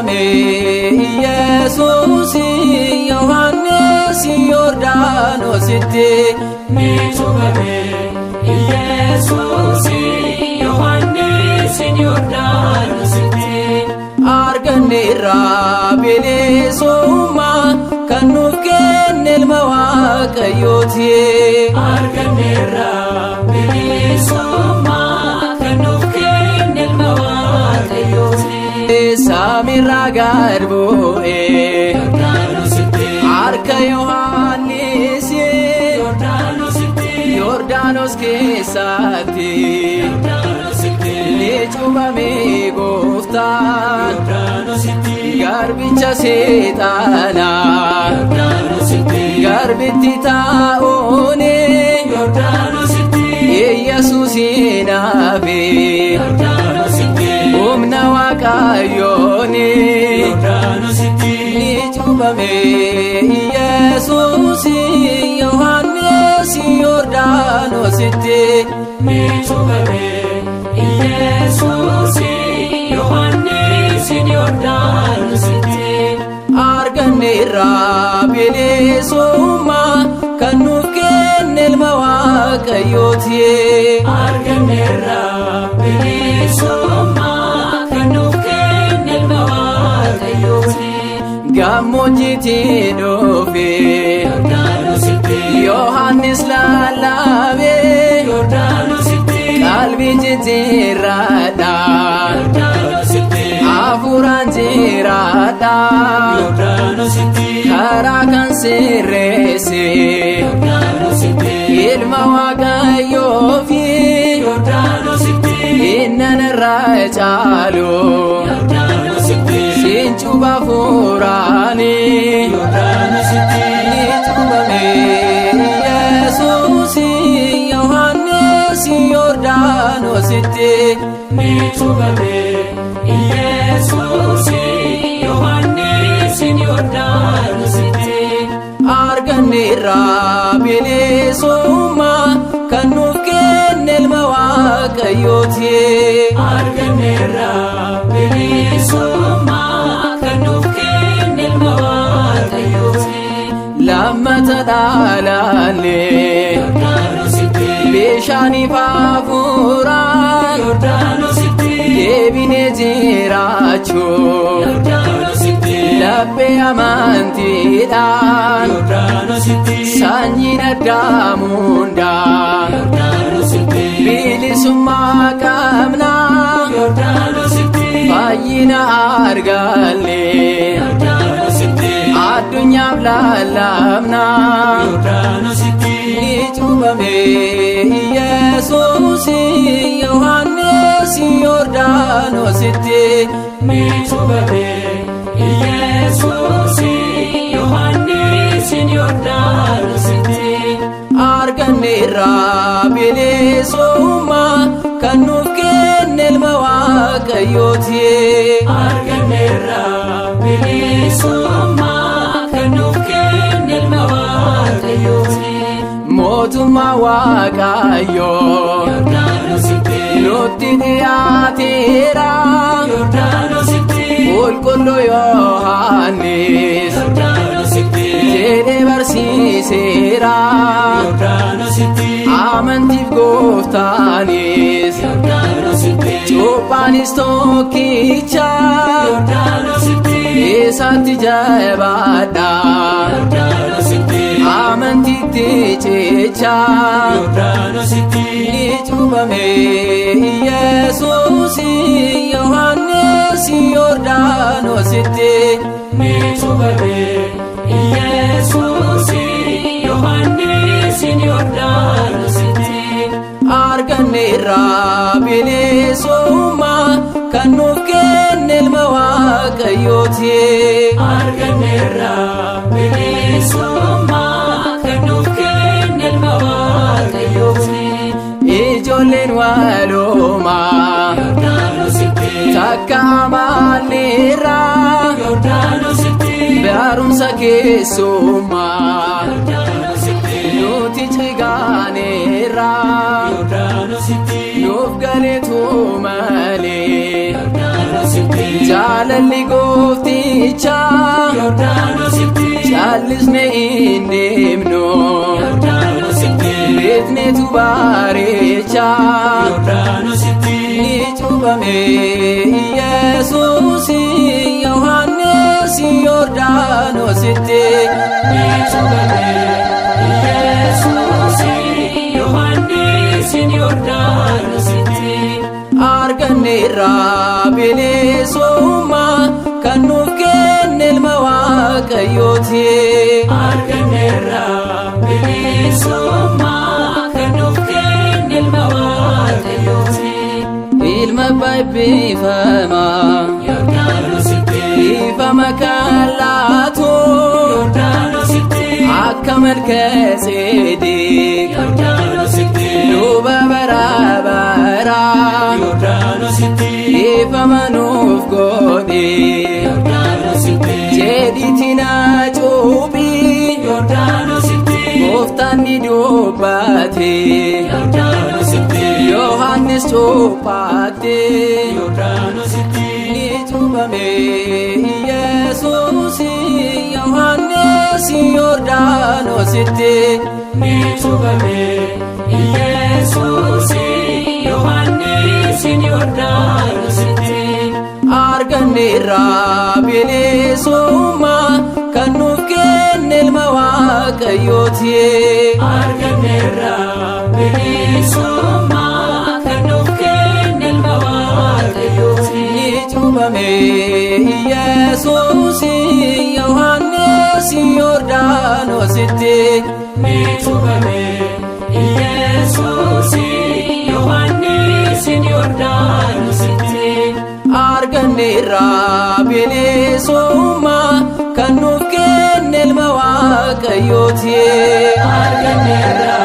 cubame Yesus Yohannes Yordaanositti ni cubame Yesus Yohannes Yordaanositti arganneerra bilisummaa kan nuuf kenne ilma Waaqayyooti arganneerra bilisummaa kan nuuf kenne ilma Waaqayyooti Saamirraa gad bu'ee Yordaanositti harka Yohannis Yordaanos keessatti Yordaanositti ni cubame Gooftaan Yordaanositti garbicha seexaanaa Yordaanositti garbitti taa'uuni Yordaanositti Yesuusin hafe Yordaanositti humna Waaqayyooni Yordaanositti ni cubame Yesuus Yohannes Yordaanositti ni cubame Yesus Yohannes Yordaanositti arganneerra bilisummaa kan nuuf kenne ilma Waaqayyooti arganneerra bilisummaa kan nuuf kenne ilma Waaqayyooti gammoojjiitii dhufe Yordaanositti Yohannis lallabee Yordaanositti qalbii jijjiirradha Yordaanositti hafuuraan jiraadha Yordaanositti karaa kan sirreesse Yordaanositti ilma Waaqayyoofi Yordaanositti innan irraa caalu Yordaanositti siin cuba hafuuraani Yordaanositti ni cubame Yesuus Yohannes Yordaanositti ni cubame Yesus Yohannes Yordaanositti arganneerra bilisummaa kan nuuf kenne ilma Waaqayyooti arganneerra bilisummaa kan nuuf kenne ilma Waaqayyooti lammata dhaalaallee Yordaanositti bishaaniif hafuuraan Yordaanositti deebinee jiraachuu Yordaanositti laphee amantiidhaan Yordaanositti sanyiin addaamuundaa Yordaanositti bilisummaa qabnaa Yordaanositti fayyina argallee Yordaanositti addunyaaf lallabnaa Yordaanositti ni cubame Yesuus Yohannes Yordaanositti ni cubame Yesus Yohannes Yordaanositti arganneerra bilisummaa kan nuuf kenne ilma Waaqayyooti arganneerra bilisummaa kan nuuf kenne ilma Waaqayyooti mootummaa Waaqayyoo Yordaanositti nutti dhiyaateera Yordaanositti qulqulluu Yohannis Yordaanositti jedhee barsiiseera Yordaanositti amantiif gooftaanis Yordaanositti cuuphaanis tokkicha Yordaanositti isatti jabaadha Yordaanositti amantiitti cicha Yordaanositti ni cubame Yesuus Yohannes Yordaanositti ni cubame Yesus Yohannes Yordaanositti arganneerra bilisummaa kan nuuf kenne ilma Waaqayyooti arganneerra bilisummaa kan nuuf kenne ilma Waaqayyooti ijoolleen walumaa Yordaanositti takka amanneerra Yordaanositti barumsa keessummaa Yordaanositti nuti cigaaneerra Yordaanositti nuuf galeetu malee Yordaanositti jaalalli goofticha Yordaanositti jallisne hin deemnu Yordaanositti beeknetu bareecha Yordaanositti ni cuuphame Yesuus Yohannes Yordaanositti ni cuuphame Yesuus Yohannes Yordaanositti arganneerra bilisummaa kan nuuf kenne ilma Waaqayyooti arganneerra bilisummaa kan nuuf kenne ilma Waaqayyooti ilma eebbifamaa Yordaanositti ifama kan laatu Yordaanositti akka Malkiiseedeq Yordaanositti luba bara baraa Yordaanositti ifama nuuf godhe Yordaanositti jedhiitii na cuuphi Yordaanositti gooftaan ni dubbate Yordaanositti Yohannes cuuphate Yordaanositti ni cuuphame Yesuus Yohannes Yordaanositti ni cuuphame Yesuus Yohannes Yordaanositti arganneerra bilisummaa kan nuuf kenne ilma Waaqayyooti arganneerra bilisummaa kan nuuf kenne ilma Waaqayyooti ni cuuphame Yesuus Yohannes Yordaanositti ni cuuphame Yesuus Yohannes Yordaanositti arganneerra bilisummaa kan nuuf kenne ilma Waaqayyooti arganneerra